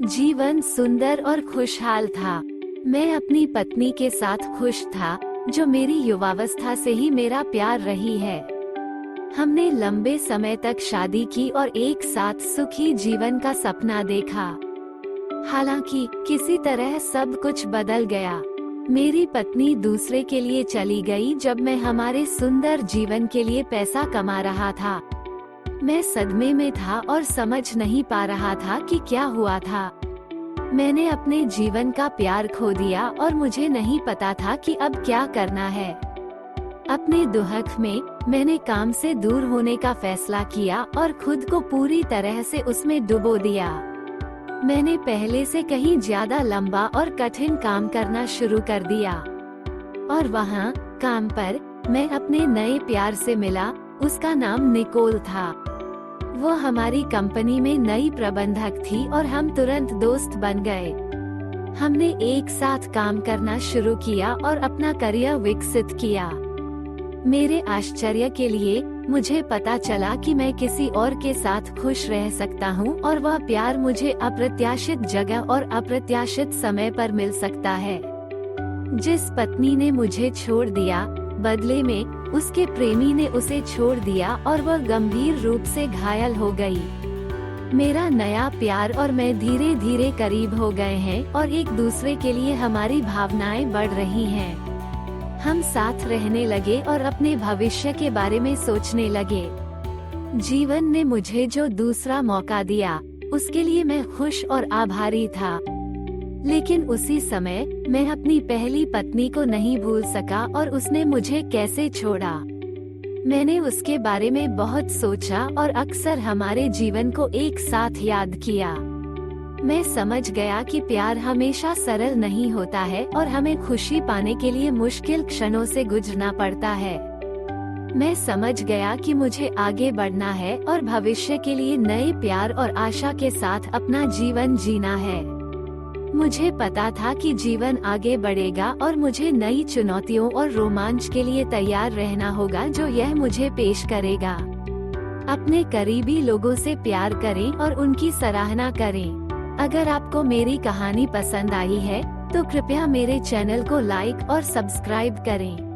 जीवन सुंदर और खुशहाल था। मैं अपनी पत्नी के साथ खुश था, जो मेरी युवावस्था से ही मेरा प्यार रही है। हमने लंबे समय तक शादी की और एक साथ सुखी जीवन का सपना देखा। हालांकि किसी तरह सब कुछ बदल गया। मेरी पत्नी दूसरे के लिए चली गई जब मैं हमारे सुंदर जीवन के लिए पैसा कमा रहा था। मैं सदमे में था और समझ नहीं पा रहा था कि क्या हुआ था। मैंने अपने जीवन का प्यार खो दिया और मुझे नहीं पता था कि अब क्या करना है। अपने दुहक में मैंने काम से दूर होने का फैसला किया और खुद को पूरी तरह से उसमें डुबो दिया। मैंने पहले से कहीं ज्यादा लंबा और कठिन काम करना शुरू कर दिया। और वहाँ काम पर मैं अपने नए प्यार से मिला। उसका नाम निकोल था। वो हमारी कंपनी में नई प्रबंधक थी और हम तुरंत दोस्त बन गए। हमने एक साथ काम करना शुरू किया और अपना करियर विकसित किया। मेरे आश्चर्य के लिए मुझे पता चला कि मैं किसी और के साथ खुश रह सकता हूँ और वह प्यार मुझे अप्रत्याशित जगह और अप्रत्याशित समय पर मिल सकता है। जिस पत्नी ने मुझे छोड़ दिया, बदले में उसके प्रेमी ने उसे छोड़ दिया और वह गंभीर रूप से घायल हो गई। मेरा नया प्यार और मैं धीरे धीरे करीब हो गए हैं और एक दूसरे के लिए हमारी भावनाएं बढ़ रही हैं। हम साथ रहने लगे और अपने भविष्य के बारे में सोचने लगे। जीवन ने मुझे जो दूसरा मौका दिया, उसके लिए मैं खुश और आभारी था। लेकिन उसी समय मैं अपनी पहली पत्नी को नहीं भूल सका और उसने मुझे कैसे छोड़ा। मैंने उसके बारे में बहुत सोचा और अक्सर हमारे जीवन को एक साथ याद किया। मैं समझ गया कि प्यार हमेशा सरल नहीं होता है और हमें खुशी पाने के लिए मुश्किल क्षणों से गुजरना पड़ता है। मैं समझ गया कि मुझे आगे बढ़ना है और भविष्य के लिए नए प्यार और आशा के साथ अपना जीवन जीना है। मुझे पता था कि जीवन आगे बढ़ेगा और मुझे नई चुनौतियों और रोमांच के लिए तैयार रहना होगा जो यह मुझे पेश करेगा। अपने करीबी लोगों से प्यार करें और उनकी सराहना करें। अगर आपको मेरी कहानी पसंद आई है, तो कृपया मेरे चैनल को लाइक और सब्सक्राइब करें।